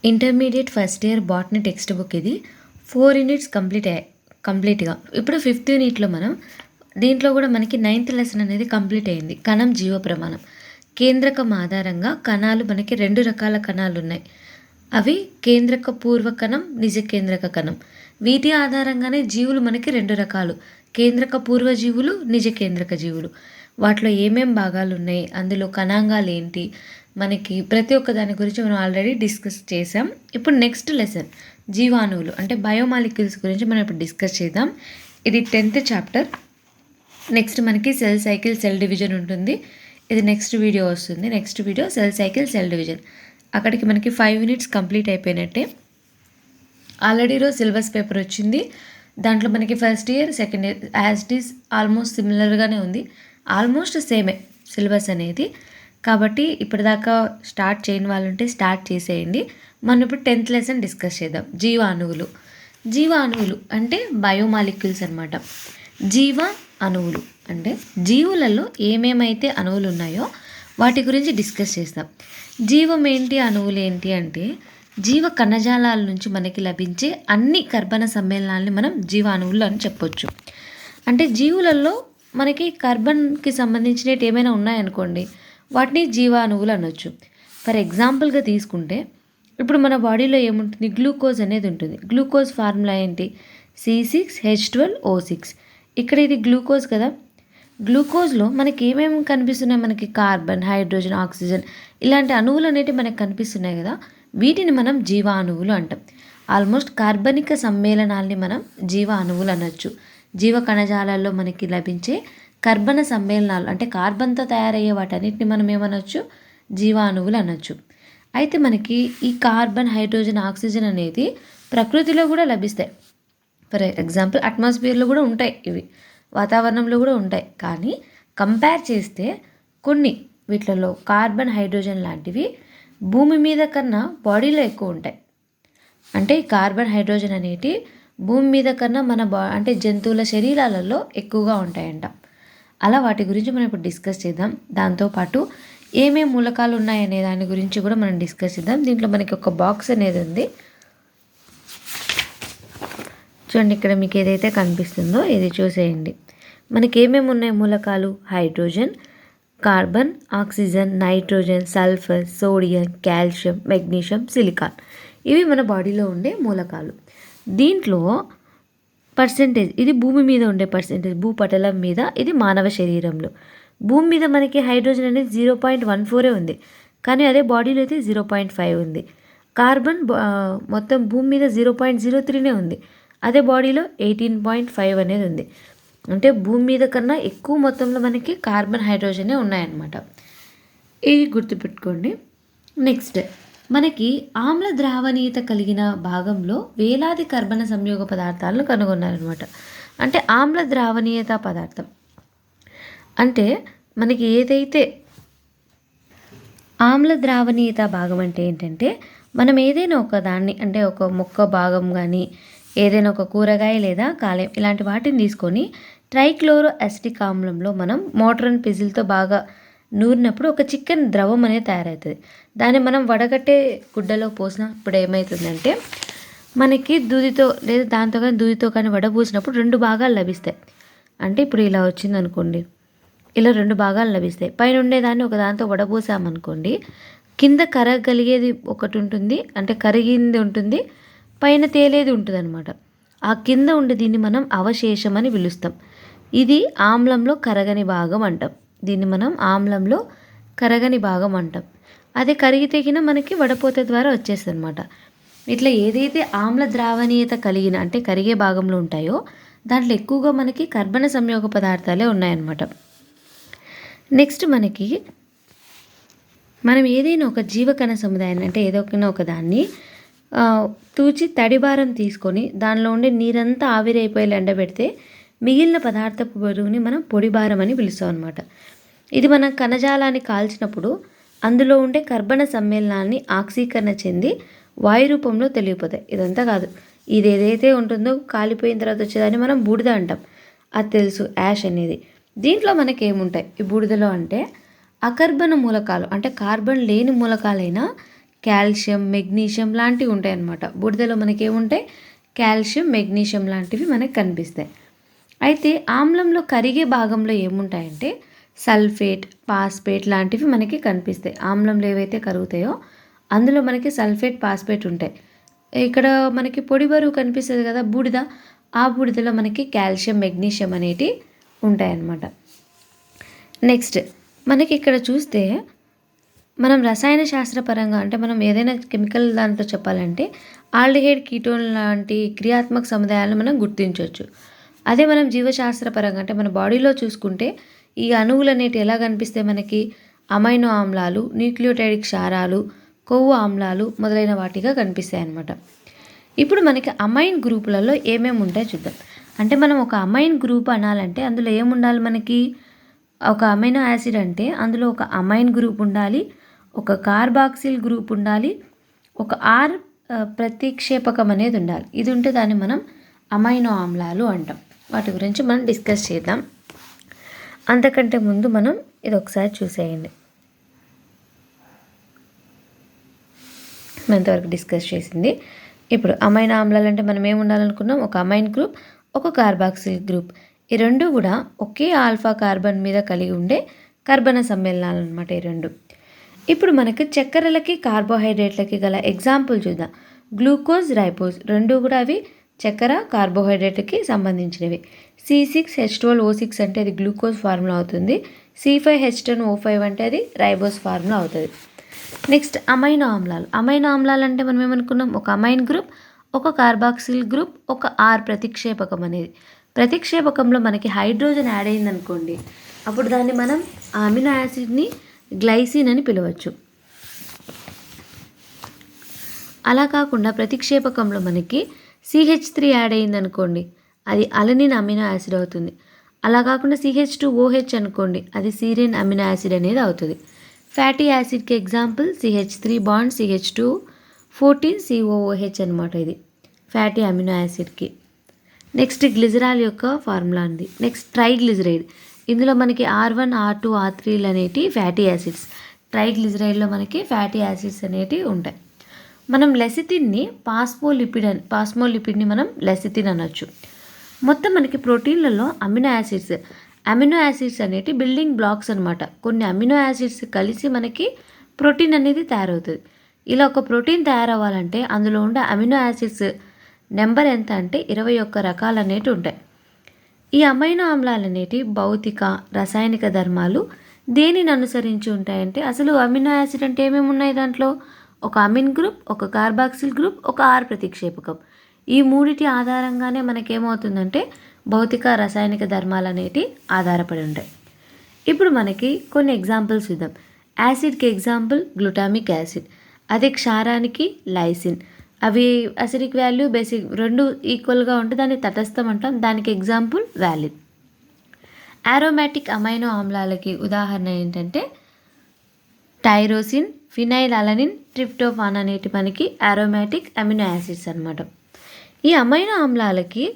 Intermediate first year botany text book ఇది. 4 units కంప్లీట్‌గా. ఇప్పుడు 5థ్ యూనిట్‌లో మనం దీంట్లో కూడా మనకి 9థ్ లెసన్ అనేది కంప్లీట్ అయింది. కణం జీవ ప్రమాణం. కేంద్రకం ఆధారంగా కణాలు మనకి 2 రకాల కణాలున్నాయి. అవి కేంద్రక పూర్వ కణం, నిజ కేంద్రక కణం. వీటి ఆధారంగానే జీవులు మనకి 2 రకాలు. కేంద్రక పూర్వ జీవులు, నిజ కేంద్రక జీవులు. వాటిలో ఏమేం భాగాలున్నాయి, అందులో కణాంగాలు ఏంటి, మనకి ప్రతి ఒక్క దాని గురించి మనం ఆల్రెడీ డిస్కస్ చేసాం. ఇప్పుడు నెక్స్ట్ లెసన్ జీవాణువులు అంటే బయోమాలిక్యూల్స్ గురించి మనం ఇప్పుడు డిస్కస్ చేద్దాం. ఇది 10th చాప్టర్. నెక్స్ట్ మనకి సెల్ సైకిల్, సెల్ డివిజన్ ఉంటుంది. ఇది నెక్స్ట్ వీడియో వస్తుంది. Next video cell cycle, cell division. అక్కడికి మనకి 5 యూనిట్స్ కంప్లీట్ అయిపోయినట్టే. ఆల్రెడీ రోజు సిలబస్ పేపర్ వచ్చింది. దాంట్లో మనకి first year, second year as it is almost సిమిలర్గానే ఉంది. ఆల్మోస్ట్ సేమే సిలబస్ అనేది. కాబట్టి ఇప్పటిదాకా స్టార్ట్ చేయని వాళ్ళు ఉంటే స్టార్ట్ చేసేయండి. మనం ఇప్పుడు 10th లెసన్ డిస్కస్ చేద్దాం. జీవాణువులు. జీవాణువులు అంటే బయోమాలిక్యూల్స్ అనమాట. జీవ అణువులు అంటే జీవులలో ఏమేమైతే అణువులు ఉన్నాయో వాటి గురించి డిస్కస్ చేస్తాం. జీవం ఏంటి, అణువులు ఏంటి అంటే జీవ కణజాలాల నుంచి మనకి లభించే అన్ని కర్బన సమ్మేళనాలని మనం జీవాణువులు అని చెప్పొచ్చు. అంటే జీవులలో మనకి కార్బన్కి సంబంధించినవి ఏమైనా ఉన్నాయనుకోండి, వాటిని జీవాణువులు అనొచ్చు. ఫర్ ఎగ్జాంపుల్గా తీసుకుంటే ఇప్పుడు మన బాడీలో ఏముంటుంది, గ్లూకోజ్ అనేది ఉంటుంది. గ్లూకోజ్ ఫార్ములా ఏంటి, C6H12O6. ఇక్కడ ఇది గ్లూకోజ్ కదా. గ్లూకోజ్లో మనకి ఏమేమి కనిపిస్తున్నాయి, మనకి కార్బన్, హైడ్రోజన్, ఆక్సిజన్ ఇలాంటి అణువులు అనేటివి మనకు కనిపిస్తున్నాయి కదా. వీటిని మనం జీవ అణువులు అంటాం. ఆల్మోస్ట్ కార్బనిక సమ్మేళనాల్ని మనం జీవ అణువులు అనొచ్చు. జీవ కణజాలాల్లో మనకి లభించే కర్బన సమ్మేళనాలు అంటే కార్బన్తో తయారయ్యే వాటన్నిటిని మనం ఏమనొచ్చు, జీవాణువులు అనొచ్చు. అయితే మనకి ఈ కార్బన్, హైడ్రోజన్, ఆక్సిజన్ అనేది ప్రకృతిలో కూడా లభిస్తాయి. ఫర్ ఎగ్జాంపుల్ అట్మాస్ఫియర్లో కూడా ఉంటాయి, ఇవి వాతావరణంలో కూడా ఉంటాయి. కానీ కంపేర్ చేస్తే కొన్ని వీటిలలో కార్బన్, హైడ్రోజన్ లాంటివి భూమి మీద కన్నా బాడీలో ఎక్కువ ఉంటాయి. అంటే కార్బన్, హైడ్రోజన్ అనేటి భూమి మీద కన్నా మన అంటే జంతువుల శరీరాలలో ఎక్కువగా ఉంటాయంట. అలా వాటి గురించి మనం ఇప్పుడు డిస్కస్ చేద్దాం. దాంతోపాటు ఏమేమి మూలకాలు ఉన్నాయనే దాని గురించి కూడా మనం డిస్కస్ చేద్దాం. దీంట్లో మనకి ఒక బాక్స్ అనేది ఉంది చూడండి. ఇక్కడ మీకు ఏదైతే కనిపిస్తుందో ఇది చూసేయండి. మనకి ఏమేమి ఉన్నాయి మూలకాలు, hydrogen, carbon, oxygen, nitrogen, sulphur, sodium, calcium, magnesium, silicon. ఇవి మన బాడీలో ఉండే మూలకాలు. దీంట్లో పర్సెంటేజ్ ఇది భూమి మీద ఉండే పర్సెంటేజ్, భూపటలం మీద ఇది మానవ శరీరంలో. భూమి మీద మనకి హైడ్రోజన్ అనేది 0.14 ఉంది, కానీ అదే బాడీలో అయితే 0.5 ఉంది. కార్బన్ మొత్తం భూమి మీద 0.03 ఉంది, అదే బాడీలో 18.5 అనేది ఉంది. అంటే భూమి మీద కన్నా ఎక్కువ మొత్తంలో మనకి కార్బన్, హైడ్రోజనే ఉన్నాయన్నమాట. ఇది గుర్తుపెట్టుకోండి. నెక్స్ట్ మనకి ఆమ్ల ద్రావణీయత కలిగిన భాగంలో వేలాది కర్బన సంయోగ పదార్థాలను కనుగొన్నారనమాట. అంటే ఆమ్ల ద్రావణీయత పదార్థం అంటే మనకి ఏదైతే ఆమ్ల ద్రావణీయత భాగం అంటే ఏంటంటే మనం ఏదైనా ఒక దాన్ని అంటే ఒక మొక్క భాగం కానీ ఏదైనా ఒక కూరగాయ లేదా కాలేయం ఇలాంటి వాటిని తీసుకొని ట్రైక్లోరో అసిటిక్ ఆమ్లంలో మనం మోటార్ అండ్ పిజిల్తో బాగా నూరినప్పుడు ఒక చికెన్ ద్రవం అనేది తయారవుతుంది. దాన్ని మనం వడగట్టే గుడ్డలో పోసినప్పుడు ఏమవుతుందంటే మనకి దూదితో లేదా దాంతో కానీ దూదితో కానీ వడబూసినప్పుడు 2 భాగాలు లభిస్తాయి. అంటే ఇప్పుడు ఇలా వచ్చిందనుకోండి, ఇలా 2 భాగాలు లభిస్తాయి. పైన ఉండేదాన్ని ఒక దాంతో వడబోసామనుకోండి, కింద కరగలిగేది ఒకటి ఉంటుంది, అంటే కరిగింది ఉంటుంది, పైన తేలేది ఉంటుంది అనమాట. ఆ కింద ఉండే దీన్ని మనం అవశేషం అని పిలుస్తాం. ఇది ఆమ్లంలో కరగని భాగం అంటాం. దీన్ని మనం ఆమ్లంలో కరగని భాగం అంటాం. అదే కరిగి తెగిన మనకి వడపోత ద్వారా వచ్చేస్తుంది అనమాట. ఇట్లా ఏదైతే ఆమ్ల ద్రావణీయత కలిగిన అంటే కరిగే భాగంలో ఉంటాయో దాంట్లో ఎక్కువగా మనకి కర్బన సంయోగ పదార్థాలే ఉన్నాయన్నమాట. నెక్స్ట్ మనకి మనం ఏదైనా ఒక జీవకణ సముదాయాన్ని అంటే ఏదైనా ఒక దాన్ని తూచి తడిభారం తీసుకొని దానిలో ఉండే నీరంతా ఆవిరైపోయి ఎండబెడితే మిగిలిన పదార్థపు బరువుని మనం పొడిభారం అని పిలుస్తాం అనమాట. ఇది మన కణజాలాన్ని కాల్చినప్పుడు అందులో ఉండే కర్బన సమ్మేళనాన్ని ఆక్సీకరణ చెంది వాయు రూపంలో తెలియపోతాయి. ఇదంతా కాదు, ఇది ఏదైతే ఉంటుందో కాలిపోయిన తర్వాత వచ్చేదాన్ని మనం బూడిద అంటాం. అది తెలుసు, యాష్ అనేది. దీంట్లో మనకి ఏముంటాయి ఈ బూడిదలో అంటే అకర్బన మూలకాలు అంటే కార్బన్ లేని మూలకాలైన కాల్షియం, మెగ్నీషియం లాంటివి ఉంటాయి అన్నమాట. బూడిదలో మనకి ఏముంటాయి? కాల్షియం, మెగ్నీషియం లాంటివి మనకి కనిపిస్తాయి. అయితే ఆమ్లంలో కరిగే భాగంలో ఏముంటాయంటే సల్ఫేట్, పాస్పేట్ లాంటివి మనకి కనిపిస్తాయి. ఆమ్లంలో ఏవైతే కరుగుతాయో అందులో మనకి సల్ఫేట్, పాస్పేట్ ఉంటాయి. ఇక్కడ మనకి పొడి బరువు కనిపిస్తుంది కదా బూడిద, ఆ బూడిదలో మనకి కాల్షియం, మెగ్నీషియం అనేటివి ఉంటాయన్నమాట. నెక్స్ట్ మనకి ఇక్కడ చూస్తే మనం రసాయన శాస్త్రపరంగా అంటే మనం ఏదైనా కెమికల్ దాంతో చెప్పాలంటే ఆల్డిహైడ్, కీటోన్ లాంటి క్రియాత్మక సముదాయాలను మనం గుర్తించవచ్చు. అదే మనం జీవశాస్త్రపరంగా అంటే మన బాడీలో చూసుకుంటే ఈ అణువులు అనేటివి ఎలా కనిపిస్తాయి మనకి? అమైనో ఆమ్లాలు, న్యూక్లియోటైడ్ క్షారాలు, కొవ్వు ఆమ్లాలు మొదలైన వాటిగా కనిపిస్తాయి అన్నమాట. ఇప్పుడు మనకి అమైన్ గ్రూపులలో ఏమేమి ఉంటాయో చూద్దాం. అంటే మనం ఒక అమైన్ గ్రూప్ అనాలంటే అందులో ఏముండాలి మనకి? ఒక అమైనో యాసిడ్ అంటే అందులో ఒక అమైన్ గ్రూప్ ఉండాలి, ఒక కార్బాక్సిల్ గ్రూప్ ఉండాలి, ఒక ఆర్ ప్రతిక్షేపకం అనేది ఉండాలి. ఇది ఉంటే దాన్ని మనం అమైనో ఆమ్లాలు అంటాం. వాటి గురించి మనం డిస్కస్ చేద్దాం. అంతకంటే ముందు మనం ఇది ఒకసారి చూసేయండి. ఎంతవరకు డిస్కస్ చేసింది. ఇప్పుడు అమైనో ఆమ్లాలు అంటే మనం ఏమి ఉండాలనుకున్నాం? ఒక అమైన్ గ్రూప్, ఒక కార్బాక్సిల్ గ్రూప్. ఈ రెండు కూడా ఒకే ఆల్ఫా కార్బన్ మీద కలిగి ఉండే కర్బన సమ్మేళనాలు అనమాట ఈ రెండు. ఇప్పుడు మనకి చక్కెరలకి, కార్బోహైడ్రేట్లకి గల ఎగ్జాంపుల్ చూద్దాం. గ్లూకోజ్, రైబోజ్ రెండు కూడా అవి చక్కెర, కార్బోహైడ్రేట్కి సంబంధించినవి. C6H12O6 అంటే అది గ్లూకోజ్ ఫార్ములా అవుతుంది. C5H10O5 అంటే అది రైబోజ్ ఫార్ములా అవుతుంది. నెక్స్ట్ అమైనో ఆమ్లాలు. అమైనో ఆమ్లాలు అంటే మనం ఏమనుకున్నాం? ఒక అమైన్ గ్రూప్, ఒక కార్బాక్సిల్ గ్రూప్, ఒక ఆర్ ప్రతిక్షేపకం అనేది. ప్రతిక్షేపకంలో మనకి హైడ్రోజన్ యాడ్ అయిందనుకోండి, అప్పుడు దాన్ని మనం ఆ అమినో యాసిడ్ని గ్లైసిన్ అని పిలవచ్చు. అలా కాకుండా ప్రతిక్షేపకంలో మనకి CH3 యాడ్ అయిందనుకోండి, అది అలనిన్ అమినో యాసిడ్ అవుతుంది. అలా కాకుండా CH2OH అనుకోండి, అది సీరియన్ అమినో యాసిడ్ అనేది అవుతుంది. Fatty యాసిడ్కి example CH3 bond CH2 14COOH అనమాట. ఇది ఫ్యాటీ అమినో యాసిడ్కి. నెక్స్ట్ గ్లిజరాల్ యొక్క ఫార్ములా ఉంది. Next triglyceride. ఇందులో మనకి R1, R2, R3లు అనేటి ఫ్యాటీ యాసిడ్స్. ట్రైగ్లిజరైడ్లో మనకి ఫ్యాటీ యాసిడ్స్ అనేటివి ఉంటాయి. మనం లెసితిన్ని పాస్మోలిపిడ్ని మనం లెసితిన్ అనొచ్చు. మొత్తం మనకి ప్రోటీన్లలో అమినో యాసిడ్స్ అనేటి బిల్డింగ్ బ్లాక్స్ అనమాట. కొన్ని అమినో యాసిడ్స్ కలిసి మనకి ప్రోటీన్ అనేది తయారవుతుంది. ఇలా ఒక ప్రోటీన్ తయారవ్వాలంటే అందులో ఉండే అమినో యాసిడ్స్ నెంబర్ ఎంత అంటే 21 రకాలు అనేవి ఉంటాయి. ఈ అమైనో ఆమ్లాలు అనేటి భౌతిక, రసాయనిక ధర్మాలు దేనిని అనుసరించి ఉంటాయంటే, అసలు అమినో యాసిడ్ అంటే ఏమేమి ఉన్నాయి దాంట్లో? ఒక అమిన్ గ్రూప్, ఒక కార్బాక్సిల్ గ్రూప్, ఒక ఆర్ ప్రతిక్షేపకం. ఈ మూడిటి ఆధారంగానే మనకేమవుతుందంటే భౌతిక, రసాయనిక ధర్మాలు అనేటి ఆధారపడి ఉంటాయి. ఇప్పుడు మనకి కొన్ని ఎగ్జాంపుల్స్ చూద్దాం. యాసిడ్కి ఎగ్జాంపుల్ గ్లూటామిక్ యాసిడ్, అదే క్షారానికి లైసిన్. అవి అసిడిక్ వాల్యూ, బేసిక్ రెండు ఈక్వల్గా ఉంటే దాన్ని తటస్థం అంటాం. దానికి ఎగ్జాంపుల్ వ్యాలిన్. ఆరోమాటిక్ అమైనో ఆమ్లాలకి ఉదాహరణ ఏంటంటే టైరోసిన్, ఫినైల్ అలనిన్, ట్రిప్టోఫాన్ అనేటి మనకి ఆరోమాటిక్ అమినో యాసిడ్స్ అనమాట. ఈ అమైనో ఆమ్లాలకి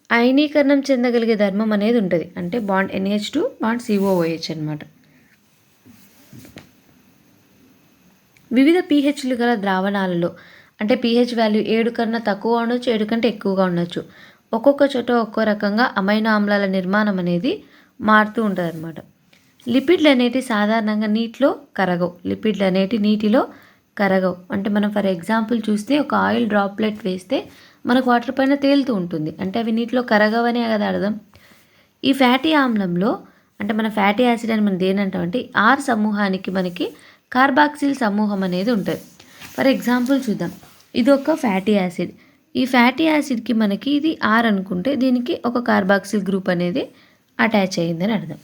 అయనీకరణం చెందగలిగే ధర్మం అనేది ఉంటుంది. అంటే బాండ్ NH2 బాండ్ COOH అనమాట. వివిధ pHలు గల ద్రావణాలలో అంటే pH వాల్యూ 7 కన్నా తక్కువ ఉండొచ్చు, 7 కంటే ఎక్కువగా ఉండొచ్చు. ఒక్కొక్క చోట ఒక్కో రకంగా అమైనో ఆమ్లాల నిర్మాణం అనేది మారుతూ ఉంటుంది అనమాట. లిపిడ్లు అనేవి సాధారణంగా నీటిలో కరగవు. అంటే మనం ఫర్ ఎగ్జాంపుల్ చూస్తే ఒక ఆయిల్ డ్రాప్లెట్ వేస్తే మనకు వాటర్ పైన తేలుతూ ఉంటుంది. అంటే అవి నీటిలో కరగవనే కదా అర్థం. ఈ ఫ్యాటీ ఆమ్లంలో అంటే మన ఫ్యాటీ యాసిడ్ అని మనం దేనంటామంటే ఆర్ సమూహానికి మనకి కార్బాక్సిల్ సమూహం అనేది ఉంటుంది. ఫర్ ఎగ్జాంపుల్ చూద్దాం. ఇది ఒక ఫ్యాటీ యాసిడ్. ఈ ఫ్యాటీ యాసిడ్కి మనకి ఇది ఆర్ అనుకుంటే దీనికి ఒక కార్బాక్సిల్ గ్రూప్ అనేది అటాచ్ అయ్యిందని అర్థం.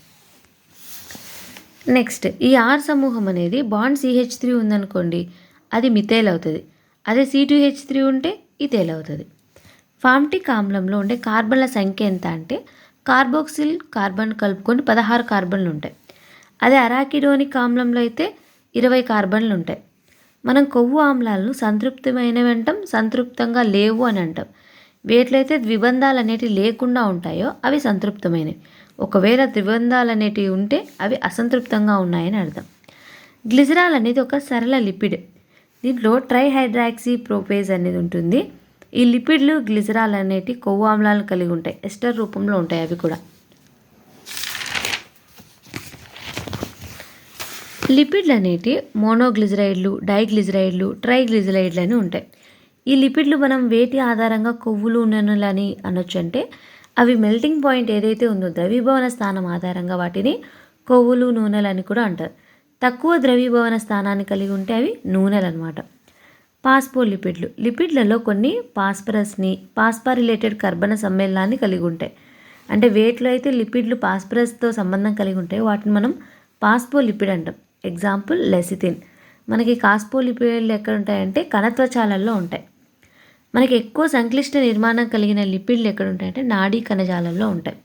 నెక్స్ట్ ఈ ఆర్ సమూహం అనేది బాండ్ CH3 ఉందనుకోండి, అది మిథైల్ అవుతుంది. అదే C2H3 ఉంటే ఇథైల్ అవుతుంది. ఫార్మిటిక్ ఆమ్లంలో ఉండే కార్బన్ల సంఖ్య ఎంత అంటే కార్బోక్సిల్ కార్బన్ కలుపుకొని 16 కార్బన్లు ఉంటాయి. అదే అరాకిడోనిక్ ఆమ్లంలో అయితే 20 కార్బన్లు ఉంటాయి. మనం కొవ్వు ఆమ్లాలను సంతృప్తమైనవి అంటాం, సంతృప్తంగా లేవు అని అంటాం. వేట్లయితే ద్విబంధాలు అనేటివి లేకుండా ఉంటాయో అవి సంతృప్తమైనవి. ఒకవేళ ద్విబంధాలు అనేటివి ఉంటే అవి అసంతృప్తంగా ఉన్నాయని అర్థం. గ్లిజరాల్ అనేది ఒక సరళ లిపిడ్. దీంట్లో ట్రైహైడ్రాక్సీ ప్రోపేజ్ అనేది ఉంటుంది. ఈ లిపిడ్లు గ్లిజరాల్ అనేటి కొవ్వు ఆమ్లాలను కలిగి ఉంటాయి. ఎస్టర్ రూపంలో ఉంటాయి అవి కూడా. లిపిడ్లు అనేటి మోనోగ్లిజరైడ్లు, డైగ్లిజరైడ్లు, ట్రైగ్లిజరైడ్లు అని ఉంటాయి. ఈ లిపిడ్లు మనం వేటి ఆధారంగా కొవ్వులు నూనెలు అని అనొచ్చు అంటే అవి మెల్టింగ్ పాయింట్ ఏదైతే ఉందో ద్రవీభవన స్థానం ఆధారంగా వాటిని కొవ్వులు నూనెలు అని కూడా అంటారు. తక్కువ ద్రవీభవన స్థానాన్ని కలిగి ఉంటే అవి నూనెలు అనమాట. పాస్పోలిపిడ్లు లిపిడ్లలో కొన్ని పాస్పారిలేటెడ్ కర్బన సమ్మేళనాన్ని కలిగి ఉంటాయి. అంటే వేటిలో అయితే లిపిడ్లు పాస్పరస్తో సంబంధం కలిగి ఉంటాయి వాటిని మనం పాస్పోలిపిడ్ అంటాం. Example lecithin. మనకి కాస్పోలిపిడ్లు ఎక్కడ ఉంటాయంటే కణత్వచాలల్లో ఉంటాయి. మనకి ఎక్కువ సంక్లిష్ట నిర్మాణం కలిగిన లిపిడ్లు ఎక్కడ ఉంటాయంటే నాడీ కణజాలంలో ఉంటాయి.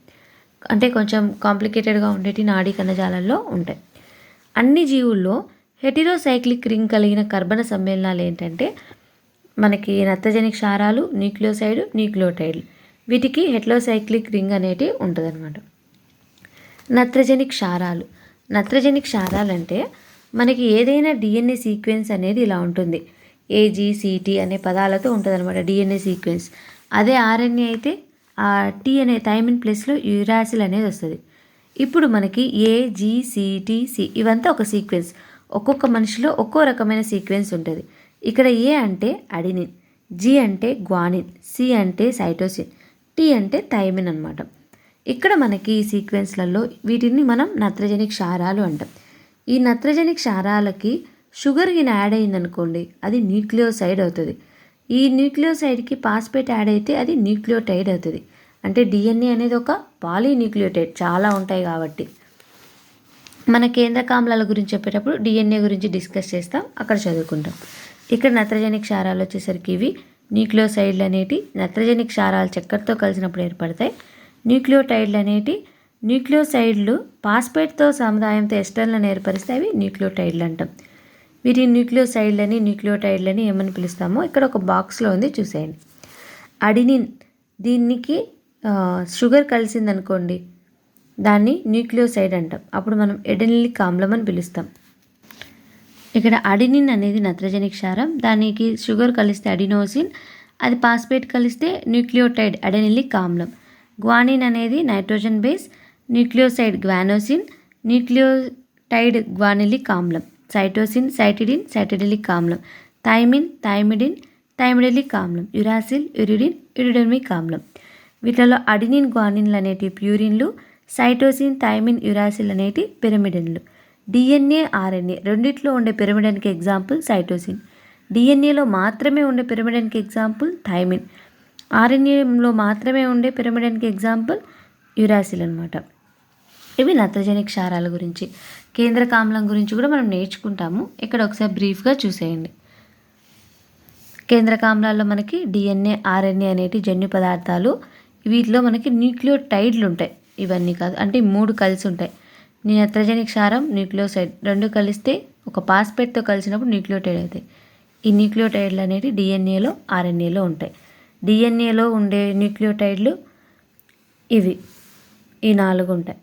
అంటే కొంచెం కాంప్లికేటెడ్గా ఉండేటి నాడీ కణజాలంలో ఉంటాయి. అన్ని జీవుల్లో హెటిరోసైక్లిక్ రింగ్ కలిగిన కర్బన సమ్మేళనాలు ఏంటంటే మనకి నత్రజని క్షారాలు, న్యూక్లియోసైడ్, న్యూక్లియోటైడ్లు. వీటికి హెటిరోసైక్లిక్ రింగ్ అనేది ఉంటుందన్నమాట. నత్రజని క్షారాలు. నత్రజని క్షారాలు అంటే మనకి ఏదైనా డిఎన్ఏ సీక్వెన్స్ అనేది ఇలా ఉంటుంది. ఏజీసీటీ అనే పదాలతో ఉంటుంది అనమాట డిఎన్ఏ సీక్వెన్స్. అదే ఆర్ఎన్ఏ అయితే ఆ టీ అనే థైమిన్ ప్లేస్లో యురాసిల్ అనేది వస్తుంది. ఇప్పుడు మనకి ఏజీసీటీసి ఇవంతా ఒక సీక్వెన్స్. ఒక్కొక్క మనిషిలో ఒక్కో రకమైన సీక్వెన్స్ ఉంటుంది. ఇక్కడ ఏ అంటే అడినిన్, జి అంటే గ్వానిన్, సి అంటే సైటోసిన్, టీ అంటే థైమిన్ అనమాట. ఇక్కడ మనకి ఈ సీక్వెన్స్లలో వీటిని మనం నత్రజని క్షారాలు అంటాం. ఈ నత్రజని క్షారాలకి షుగర్ గిన యాడ్ అయిందనుకోండి అది న్యూక్లియోసైడ్ అవుతుంది. ఈ న్యూక్లియోసైడ్కి పాస్పేట్ యాడ్ అయితే అది న్యూక్లియోటైడ్ అవుతుంది. అంటే డిఎన్ఏ అనేది ఒక పాలీన్యూక్లియోటైడ్, చాలా ఉంటాయి కాబట్టి. మన కేంద్రకామ్లాల గురించి చెప్పేటప్పుడు డిఎన్ఏ గురించి డిస్కస్ చేస్తాం, అక్కడ చదువుకుంటాం. ఇక్కడ నత్రజని క్షారాలు వచ్చేసరికి ఇవి న్యూక్లియోసైడ్లు అనేటి నత్రజని క్షారాలు చక్కెరతో కలిసినప్పుడు ఏర్పడతాయి. న్యూక్లియోటైడ్లు అనేటి న్యూక్లియోసైడ్లు పాస్పేట్తో సముదాయంతో ఎస్టర్లను ఏర్పరిస్తే అవి న్యూక్లియోటైడ్లు అంటాం. వీటి న్యూక్లియోసైడ్లని న్యూక్లియోటైడ్లని ఏమని పిలుస్తామో ఇక్కడ ఒక బాక్స్లో ఉంది, చూసేయండి. అడినిన్, దీనికి షుగర్ కలిసిందనుకోండి దాన్ని న్యూక్లియోసైడ్ అంటాం. అప్పుడు మనం ఎడెనిలిక్ ఆమ్లం అని పిలుస్తాం. ఇక్కడ అడినిన్ అనేది నత్రజని క్షారం, దానికి షుగర్ కలిస్తే అడినోసిన్, అది పాస్పేట్ కలిస్తే న్యూక్లియోటైడ్ అడెనిలిక్ ఆమ్లం. గ్వానిన్ అనేది nitrogen base, nucleoside guanosine, nucleotide guanylic ఆమ్లం. సైటోసిన్ సైటిడిన్ సైటిడిలిక్ ఆమ్లం. థైమిన్ థైమిడిన్ థైమిడిలిక్ ఆమ్లం. యురాసిల్ యురిడిన్ యురిడమిక్ ఆమ్లం. వీటిలో అడినిన్ గ్వానిన్లు అనేటి ప్యూరిన్లు, సైటోసిన్ థైమిన్ యురాసిల్ అనేటి పిరమిడిన్లు. డిఎన్ఏ ఆర్ఎన్ఏ రెండిట్లో ఉండే పిరమిడన్కి ఎగ్జాంపుల్ సైటోసిన్. డిఎన్ఏలో మాత్రమే ఉండే పిరమిడన్కి ఎగ్జాంపుల్ థైమిన్. ఆర్ఎన్ఏలో మాత్రమే ఉండే పిరమిడన్కి ఎగ్జాంపుల్ యురాసిల్ అనమాట. ఇవి నత్రజని క్షారాల గురించి. కేంద్రకామ్లం గురించి కూడా మనం నేర్చుకుంటాము. ఇక్కడ ఒకసారి బ్రీఫ్గా చూసేయండి. కేంద్రకామ్లాల్లో మనకి డిఎన్ఏ ఆర్ఎన్ఏ అనేటి జన్యు పదార్థాలు. వీటిలో మనకి న్యూక్లియోటైడ్లు ఉంటాయి. ఇవన్నీ కాదు, అంటే 3 కలిసి ఉంటాయి. నత్రజని క్షారం, న్యూక్లియోసైడ్ రెండు కలిస్తే ఒక పాస్పేట్తో కలిసినప్పుడు న్యూక్లియోటైడ్ అవుతాయి. ఈ న్యూక్లియోటైడ్లు అనేవి డిఎన్ఏలో ఆర్ఎన్ఏలో ఉంటాయి. డిఎన్ఏలో ఉండే న్యూక్లియోటైడ్లు ఇవి, ఈ 4 ఉంటాయి.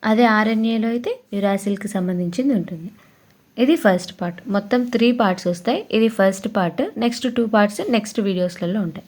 అదే ఆర్ఎన్ఏలో అయితే యురాసిల్కి సంబంధించింది ఉంటుంది. ఇది ఫస్ట్ పార్ట్. మొత్తం 3 పార్ట్స్ వస్తాయి. ఇది first part. Next 2 parts next వీడియోస్లలో ఉంటాయి.